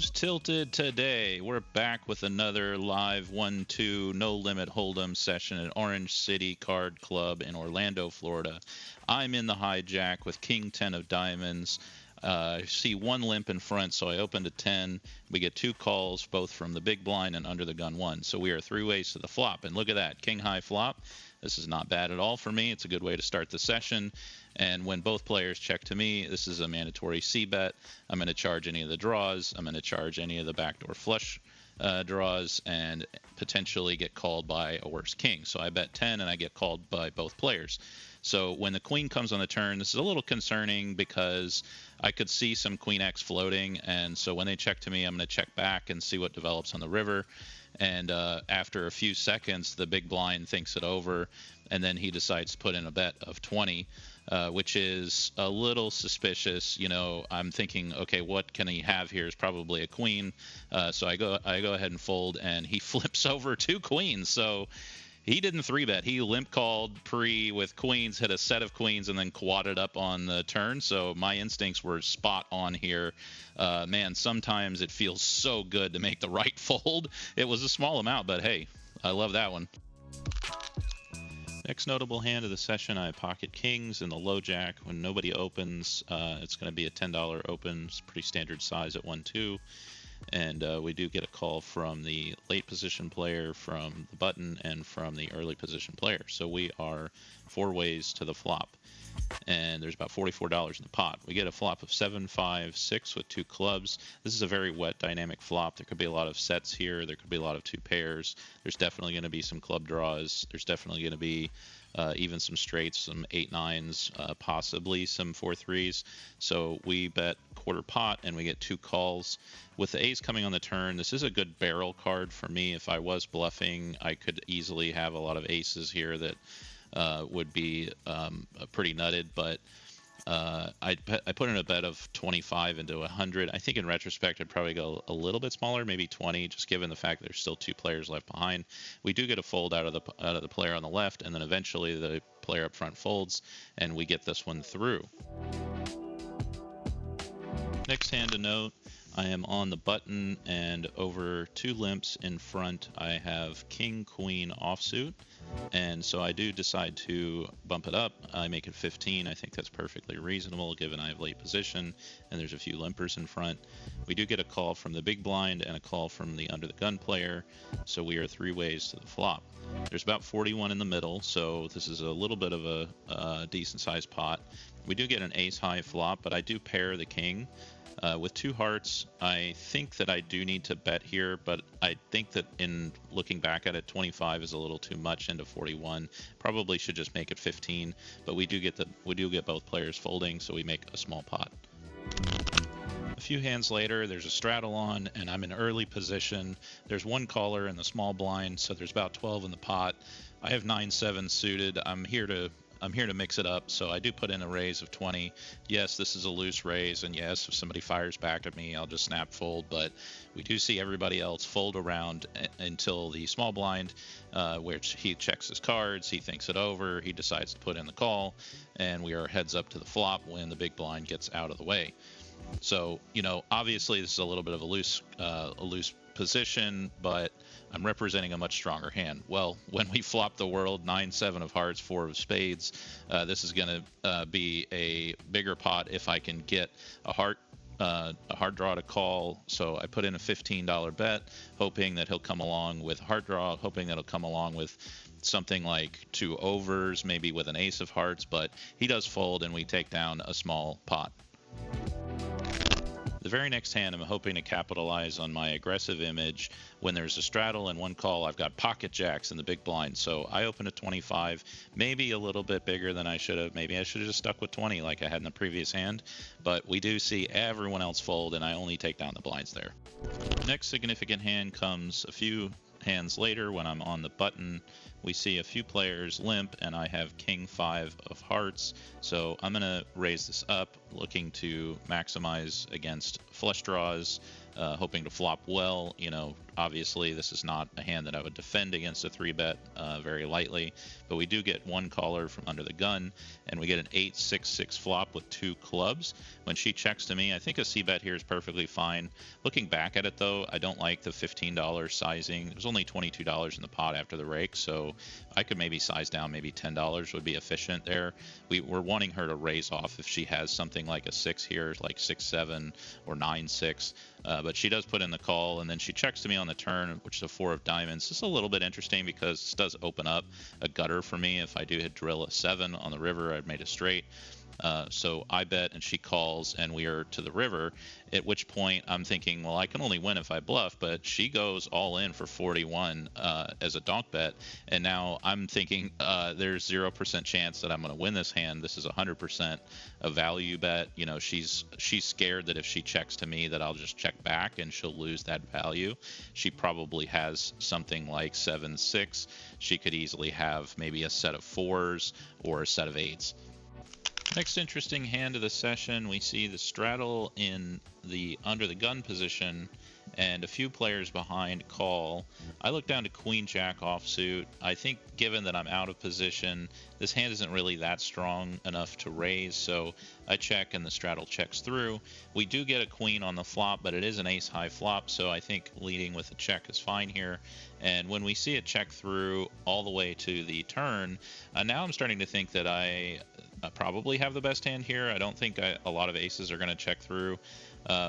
Who's tilted today? We're back with another live 1-2 no limit hold'em session at Orange City Card Club in Orlando, Florida. I'm in the hijack with King 10 of diamonds. I see one limp in front, so I opened a 10. We get two calls, both from the big blind and under the gun 1. So we are 3 ways to the flop. And look at that, king high flop. This is not bad at all for me. It's a good way to start the session. And when both players check to me, this is a mandatory C-bet. I'm going to charge any of the draws. I'm going to charge any of the backdoor flush draws and potentially get called by a worse king. So I bet 10 and I get called by both players. So when the queen comes on the turn, this is a little concerning because I could see some queen X floating. And so when they check to me, I'm going to check back and see what develops on the river. And after a few seconds, the big blind thinks it over, and then he decides to put in a bet of 20, which is a little suspicious. You know, I'm thinking, okay, what can he have here? Is probably a queen. So I go ahead and fold, and he flips over 2 queens. So he didn't 3-bet. He limp called pre with queens, hit a set of queens, and then quadded up on the turn. So my instincts were spot on here. Man, sometimes it feels so good to make the right fold. It was a small amount, but hey, I love that one. Next notable hand of the session, I pocket kings in the low jack. When nobody opens, it's going to be a $10 open. It's pretty standard size at 1-2. And we do get a call from the late position player, from the button, and from the early position player. So we are 4 ways to the flop. And there's about $44 in the pot. We get a flop of 7, 5, 6 with 2 clubs. This is a very wet dynamic flop. There could be a lot of sets here. There could be a lot of 2 pairs. There's definitely going to be some club draws. There's definitely going to be even some straights, some 8-9s, possibly some 4-3s. So we bet quarter pot and we get 2 calls. With the ace coming on the turn, this is a good barrel card for me. If I was bluffing, I could easily have a lot of aces here that would be pretty nutted, but I put in a bet of 25 into 100. I think in retrospect I'd probably go a little bit smaller, maybe 20, just given the fact there's still 2 players left behind. We do get a fold out of the player on the left, and then eventually the player up front folds, and we get this one through. Next hand to note, I am on the button, and over 2 limps in front I have king queen offsuit, and so I do decide to bump it up. I make it 15. I think that's perfectly reasonable given I have late position and there's a few limpers in front. We do get a call from the big blind and a call from the under the gun player, so we are 3 ways to the flop. There's about 41 in the middle, so this is a little bit of a decent sized pot. We do get an ace high flop, but I do pair the king. With 2 hearts, I think that I do need to bet here, but I think that in looking back at it, 25 is a little too much into 41. Probably should just make it 15, but we do get both players folding, so we make a small pot. A few hands later, there's a straddle on, and I'm in early position. There's 1 caller in the small blind, so there's about 12 in the pot. I have 9-7 suited. I'm here to mix it up, so I do put in a raise of 20. Yes, this is a loose raise, and yes, if somebody fires back at me, I'll just snap fold, but we do see everybody else fold around until the small blind, which he checks his cards, he thinks it over, he decides to put in the call, and we are heads up to the flop when the big blind gets out of the way. So, you know, obviously this is a little bit of a loose position, but I'm representing a much stronger hand. Well, when we flop the world, 9-7 of hearts, 4 of spades, this is going to be a bigger pot if I can get a hard draw to call. So I put in a $15 bet, hoping that he'll come along with a hard draw, hoping that he'll come along with something like 2 overs, maybe with an ace of hearts, but he does fold and we take down a small pot. The very next hand, I'm hoping to capitalize on my aggressive image. When there's a straddle and 1 call, I've got pocket jacks in the big blind. So I open at 25, maybe a little bit bigger than I should have. Maybe I should have just stuck with 20 like I had in the previous hand. But we do see everyone else fold, and I only take down the blinds there. Next significant hand comes a few hands later when I'm on the button we see a few players limp, and I have King 5 of hearts, so I'm going to raise this up, looking to maximize against flush draws, hoping to flop well. You know, obviously this is not a hand that I would defend against a 3-bet very lightly, but we do get one caller from under the gun, and we get an 8-6-6 flop with 2 clubs. When she checks to me, I think a c-bet here is perfectly fine. Looking back at it though, I don't like the $15 sizing. There's only $22 in the pot after the rake, so I could maybe size down. Maybe $10 would be efficient there. We're wanting her to raise off if she has something like a 6 here, like 6-7 or 9-6. But she does put in the call, and then she checks to me on the turn, which is a 4 of diamonds. This is a little bit interesting because this does open up a gutter for me. If I do hit drill a 7 on the river, I've made a straight. So I bet, and she calls, and we are to the river, at which point I'm thinking, well, I can only win if I bluff, but she goes all in for 41 as a donk bet, and now I'm thinking there's 0% chance that I'm going to win this hand. This is 100% a value bet. You know, she's scared that if she checks to me that I'll just check back and she'll lose that value. She probably has something like 7-6. She could easily have maybe a set of 4s or a set of 8s. Next interesting hand of the session, we see the straddle in the under the gun position and a few players behind call. I look down to Queen Jack offsuit. I think given that I'm out of position, this hand isn't really that strong enough to raise, so I check and the straddle checks through. We do get a queen on the flop, but it is an ace high flop, so I think leading with a check is fine here. And when we see it check through all the way to the turn, now I'm starting to think that I probably have the best hand here. I don't think a lot of aces are going to check through.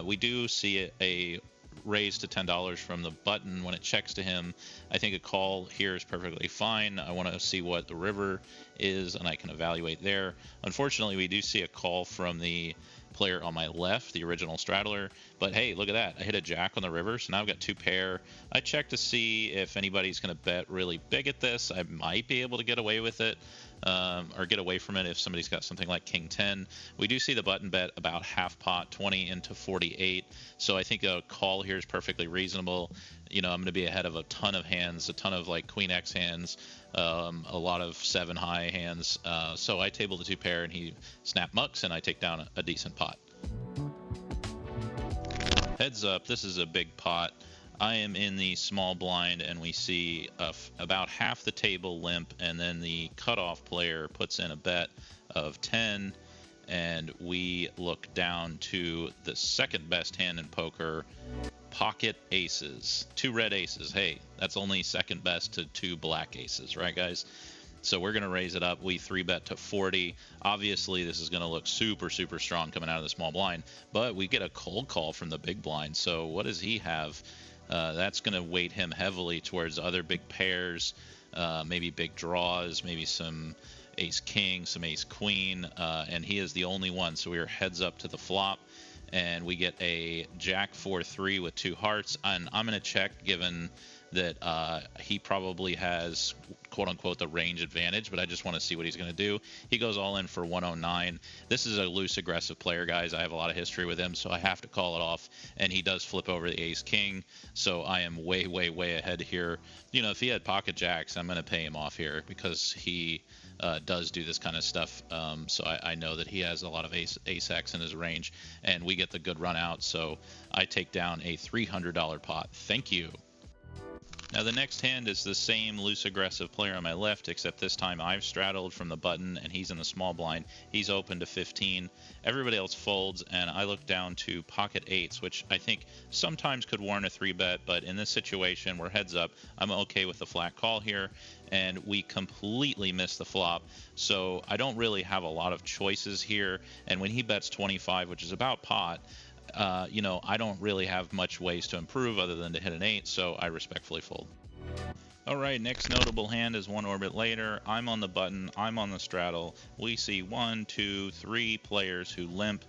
We do see a raise to $10 from the button when it checks to him. I think a call here is perfectly fine. I want to see what the river is, and I can evaluate there. Unfortunately, we do see a call from the player on my left, the original straddler, but hey, look at that. I hit a jack on the river, so now I've got 2 pair. I check to see if anybody's going to bet really big at this. I might be able to get away with it. Or get away from it if somebody's got something like King 10. We do see the button bet about half pot, 20 into 48. So I think a call here is perfectly reasonable. You know, I'm going to be ahead of a ton of hands, a ton of like Queen X hands, a lot of 7 high hands. So I table the 2 pair and he snap mucks and I take down a decent pot. Heads up, this is a big pot. I am in the small blind, and we see about half the table limp, and then the cutoff player puts in a bet of 10, and we look down to the second best hand in poker, pocket aces. 2 red aces. Hey, that's only second best to 2 black aces, right, guys? So we're going to raise it up. We 3-bet to 40. Obviously, this is going to look super, super strong coming out of the small blind, but we get a cold call from the big blind. So what does he have? That's going to weight him heavily towards other big pairs, maybe big draws, maybe some ace king, some ace queen, and he is the only one. So we are heads up to the flop, and we get a jack 4-3 with 2 hearts. And I'm going to check, given that he probably has quote unquote the range advantage, but I just want to see what he's going to do. He goes all in for 109. This is a loose aggressive player, guys. I have a lot of history with him, so I have to call it off, and he does flip over the ace king, so I am way ahead here. You know, if he had pocket jacks, I'm going to pay him off here because he does do this kind of stuff, so I know that he has a lot of ace X in his range, and we get the good run out, so I take down a $300 pot. Thank you. Now the next hand is the same loose aggressive player on my left, except this time I've straddled from the button and he's in the small blind. He's open to 15. Everybody else folds, and I look down to pocket 8s, which I think sometimes could warrant a 3-bet, but in this situation we're heads up. I'm okay with the flat call here, and we completely miss the flop, so I don't really have a lot of choices here. And when he bets 25, which is about pot, you know, I don't really have much ways to improve other than to hit an 8, so I respectfully fold. All right, next notable hand is 1 orbit later. I'm on the button, I'm on the straddle. We see 1, 2, 3 players who limp.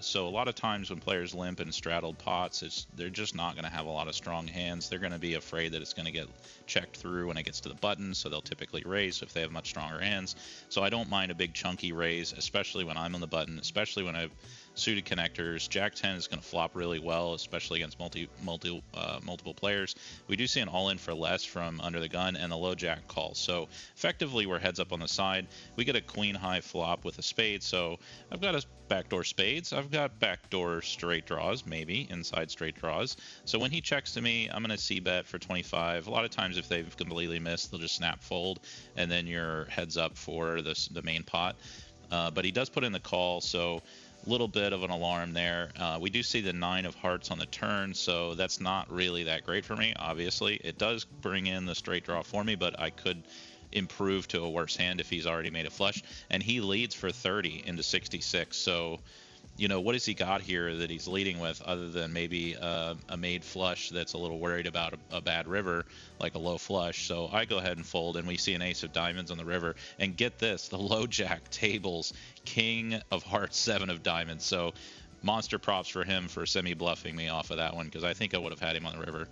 So a lot of times when players limp in straddled pots, they're just not going to have a lot of strong hands. They're going to be afraid that it's going to get checked through when it gets to the button, so they'll typically raise if they have much stronger hands. So I don't mind a big chunky raise, especially when I'm on the button, especially when I've suited connectors. Jack 10 is going to flop really well, especially against multiple players. We do see an all-in for less from under the gun and the low jack calls. So effectively, we're heads up on the side. We get a queen high flop with a spade. So I've got a backdoor spades. I've got backdoor straight draws, maybe inside straight draws. So when he checks to me, I'm going to c-bet for 25. A lot of times if they've completely missed, they'll just snap fold, and then you're heads up for the main pot. But he does put in the call, so a little bit of an alarm there. We do see the 9 of hearts on the turn, so that's not really that great for me, obviously. It does bring in the straight draw for me, but I could improve to a worse hand if he's already made a flush. And he leads for 30 into 66, so you know, what has he got here that he's leading with other than maybe a made flush that's a little worried about a bad river, like a low flush? So I go ahead and fold, and we see an ace of diamonds on the river. And get this, the low jack tables king of hearts, 7 of diamonds. So monster props for him for semi-bluffing me off of that one, because I think I would have had him on the river.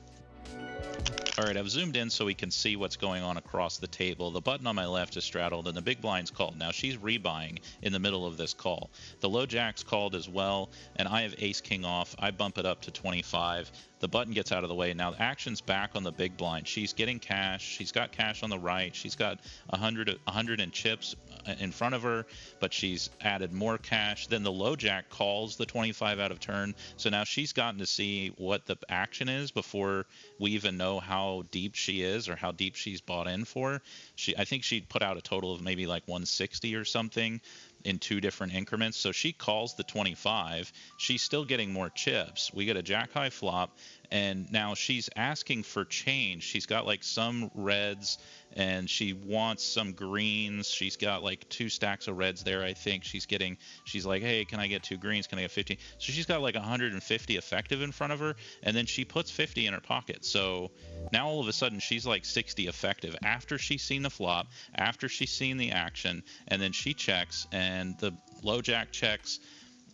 All right, I've zoomed in so we can see what's going on across the table. The button on my left is straddled, and the big blind's called. Now, she's rebuying in the middle of this call. The low jack's called as well, and I have ace-king off. I bump it up to 25. The button gets out of the way. Now, the action's back on the big blind. She's getting cash. She's got cash on the right. She's got 100 in chips in front of her, but she's added more cash. Then the low jack calls the 25 out of turn. So now she's gotten to see what the action is before we even know how deep she is or how deep she's bought in for. I think she put out a total of maybe like 160 or something in 2 different increments. So she calls the 25. She's still getting more chips. We get a jack high flop, and now she's asking for change. She's got like some reds and she wants some greens. She's got like 2 stacks of reds there, I think. She's like, hey, can I get 2 greens? Can I get 15? So she's got like 150 effective in front of her, and then she puts 50 in her pocket. So now all of a sudden she's like 60 effective after she's seen the flop, after she's seen the action, and then she checks, and the low jack checks.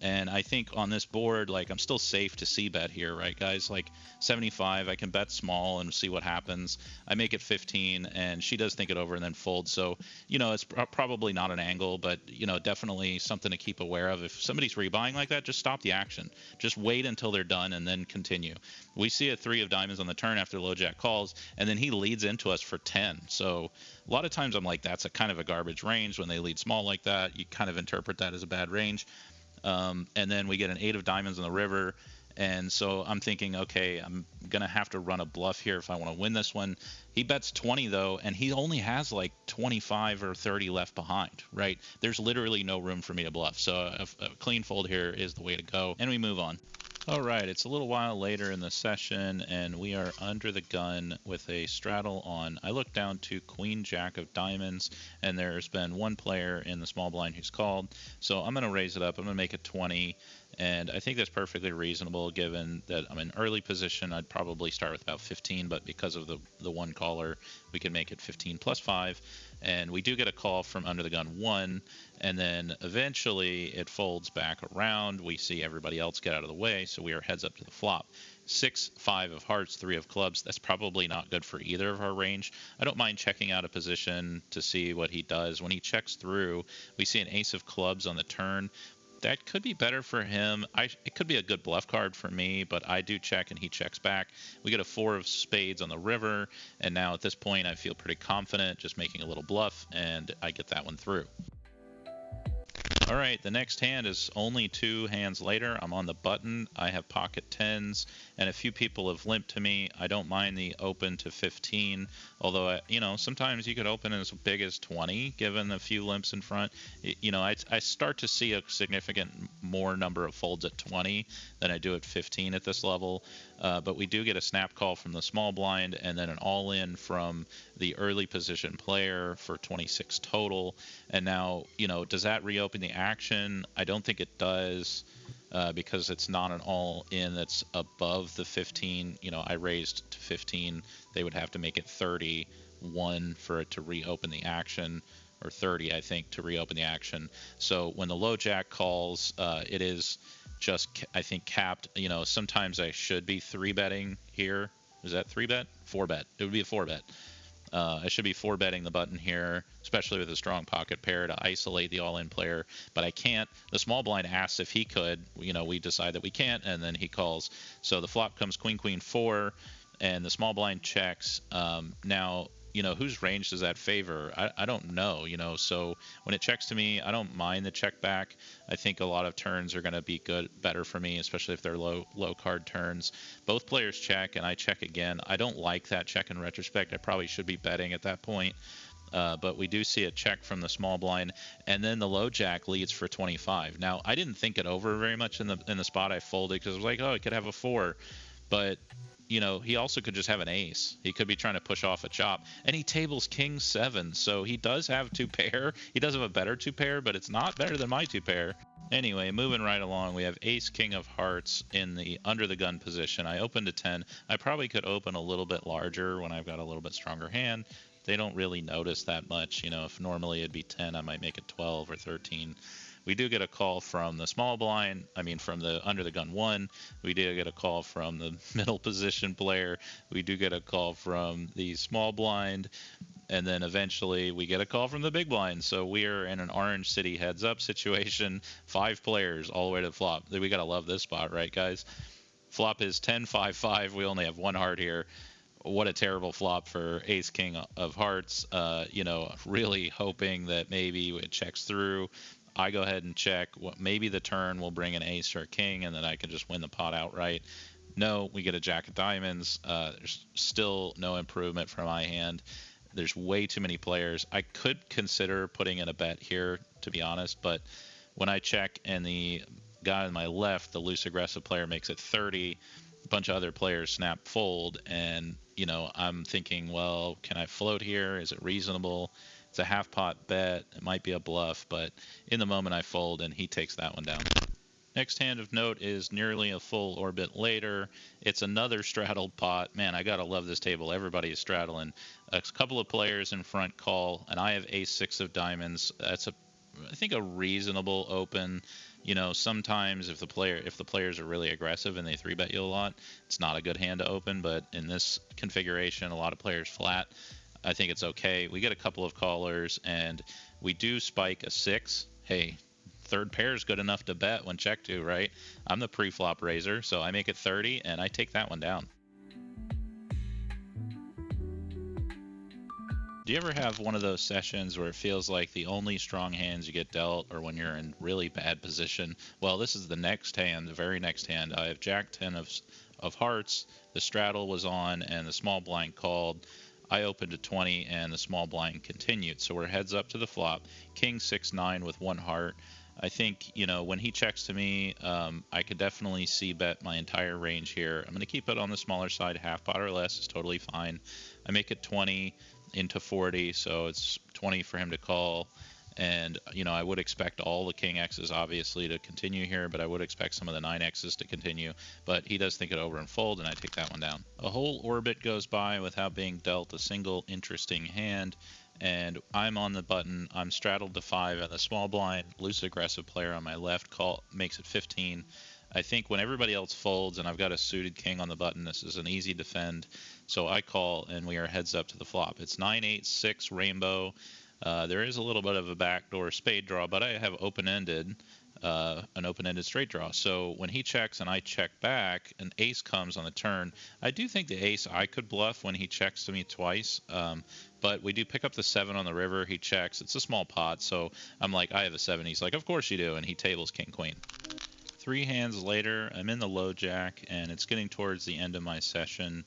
And I think on this board, like, I'm still safe to c-bet here, right, guys? Like 75, I can bet small and see what happens. I make it 15, and she does think it over and then folds. So, you know, it's probably not an angle, but, you know, definitely something to keep aware of. If somebody's rebuying like that, just stop the action. Just wait until they're done and then continue. We see a 3 of diamonds on the turn after low jack calls, and then he leads into us for 10. So a lot of times I'm like, that's a kind of a garbage range. When they lead small like that, you kind of interpret that as a bad range. And then we get an 8 of diamonds on the river, and so I'm thinking, okay, I'm going to have to run a bluff here if I want to win this one. He bets 20, though, and he only has like 25 or 30 left behind, right? There's literally no room for me to bluff, so a clean fold here is the way to go, and we move on. All right, it's a little while later in the session, and we are under the gun with a straddle on. I look down to Queen Jack of diamonds, and there's been one player in the small blind who's called. So I'm going to raise it up. I'm going to make it 20, and I think that's perfectly reasonable given that I'm in early position. I'd probably start with about 15, but because of the one caller, we can make it 15 plus 5. And we do get a call from under the gun 1, and then eventually it folds back around. We see everybody else get out of the way, so we are heads up to the flop. 6, 5 of hearts, 3 of clubs. That's probably not good for either of our range. I don't mind checking out a position to see what he does. When he checks through, we see an ace of clubs on the turn. That could be better for him. It could be a good bluff card for me, but I do check and he checks back. We get a 4 of spades on the river, and now at this point I feel pretty confident just making a little bluff, and I get that one through. All right, the next hand is only 2 hands later. I'm on the button. I have pocket 10s, and a few people have limped to me. I don't mind the open to 15, although, you know, sometimes you could open as big as 20, given a few limps in front. You know, I start to see a significant more number of folds at 20 than I do at 15 at this level, but we do get a snap call from the small blind, and then an all-in from the early position player for 26 total. And now, you know, does that reopen the action? I don't think it does, because it's not an all-in that's above the 15. You know, I raised to 15. They would have to make it 31 for it to reopen the action, or 30, I think, to reopen the action. So when the low jack calls, it is just, I think, capped. You know, sometimes I should be 3-betting here. Is that 3-bet? 4-bet. It would be a 4-bet. I should be 4-betting the button here, especially with a strong pocket pair to isolate the all-in player, but I can't. The small blind asks if he could. We decide that we can't, and then he calls. So the flop comes queen, queen, 4, and the small blind checks. Now, whose range does that favor? I don't know, so when it checks to me, I don't mind the check back. I think a lot of turns are going to be better for me, especially if they're low card turns. Both players check, and I check again. I don't like that check in retrospect. I probably should be betting at that point. But we do see a check from the small blind, and then the low jack leads for 25. Now, I didn't think it over very much in the spot I folded, because I was like, oh, it could have a 4, but he also could just have an ace. He could be trying to push off a chop, and he tables king 7, so he does have 2-pair. He does have a better 2-pair, but it's not better than my 2-pair. Anyway, moving right along, we have ace king of hearts in the under the gun position. I opened to 10. I probably could open a little bit larger when I've got a little bit stronger hand. They don't really notice that much. If normally it'd be 10, I might make it 12 or 13. We do get a call from the small blind, from the under the gun 1. We do get a call from the middle position player. We do get a call from the small blind. And then eventually we get a call from the big blind. So we are in an Orange City heads up situation. 5 players all the way to the flop. We got to love this spot, right, guys? Flop is 10, 5, 5. We only have 1 heart here. What a terrible flop for ace king of hearts. Really hoping that maybe it checks through. I go ahead and check. Maybe the turn will bring an ace or a king, and then I can just win the pot outright. No, we get a jack of diamonds. There's still no improvement for my hand. There's way too many players. I could consider putting in a bet here, to be honest, but when I check and the guy on my left, the loose aggressive player, makes it 30, a bunch of other players snap fold, and I'm thinking, well, can I float here? Is it reasonable? It's a half pot bet. It might be a bluff, but in the moment I fold, and he takes that one down. Next hand of note is nearly a full orbit later. It's another straddled pot. Man, I gotta love this table. Everybody is straddling. A couple of players in front call, and I have ace-6 of diamonds. That's I think a reasonable open. Sometimes if the players are really aggressive and they 3-bet you a lot, it's not a good hand to open. But in this configuration, a lot of players flat. I think it's okay. We get a couple of callers, and we do spike a 6. Hey, third pair is good enough to bet when check to, right? I'm the pre-flop raiser, so I make it 30, and I take that one down. Do you ever have one of those sessions where it feels like the only strong hands you get dealt are when you're in really bad position? Well, this is the next hand, the very next hand. I have jack 10 of hearts. The straddle was on, and the small blind called. I opened to 20, and the small blind continued. So we're heads up to the flop. King 6-9 with 1 heart. I think, when he checks to me, I could definitely see bet my entire range here. I'm going to keep it on the smaller side. Half pot or less is totally fine. I make it 20 into 40, so it's 20 for him to call. And, I would expect all the king X's obviously to continue here, but I would expect some of the 9X's to continue. But he does think it over and fold, and I take that one down. A whole orbit goes by without being dealt a single interesting hand. And I'm on the button. I'm straddled to 5 at the small blind. Loose aggressive player on my left makes it 15. I think when everybody else folds and I've got a suited king on the button, this is an easy defend. So I call, and we are heads up to the flop. It's 9-8-6 rainbow. There is a little bit of a backdoor spade draw, but I have an open-ended straight draw. So when he checks and I check back, an ace comes on the turn. I do think the ace I could bluff when he checks to me twice, but we do pick up the 7 on the river. He checks. It's a small pot, so I'm like, I have a 7. He's like, of course you do, and he tables king queen. 3 hands later, I'm in the low jack, and it's getting towards the end of my session.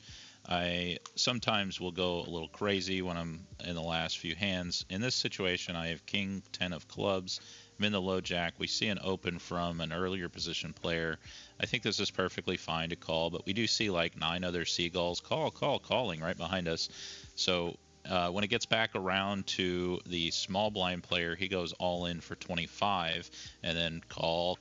I sometimes will go a little crazy when I'm in the last few hands. In this situation, I have king 10 of clubs. I'm in the low jack. We see an open from an earlier position player. I think this is perfectly fine to call, but we do see like 9 other seagulls calling right behind us. So when it gets back around to the small blind player, he goes all in for 25, and then call.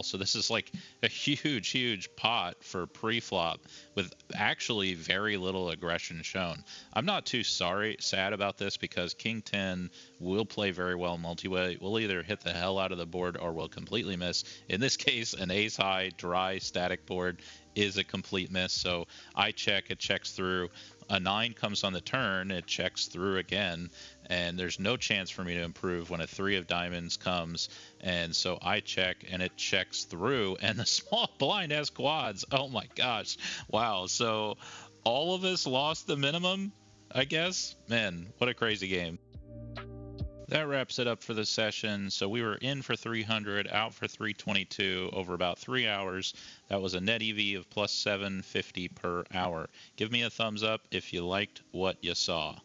So this is like a huge pot for pre-flop with actually very little aggression shown. I'm not too sad about this because king 10 will play very well multi-way. We'll either hit the hell out of the board or we'll completely miss. In this case, an ace high, dry, static board is a complete miss. So I check, it checks through. a 9 comes on the turn, it checks through again, and there's no chance for me to improve when a 3 of diamonds comes. And so I check, and it checks through, and the small blind has quads. Oh my gosh. Wow. So all of us lost the minimum, I guess. Man, what a crazy game. That wraps it up for the session. So we were in for 300, out for 322 over about 3 hours. That was a net EV of plus 750 per hour. Give me a thumbs up if you liked what you saw.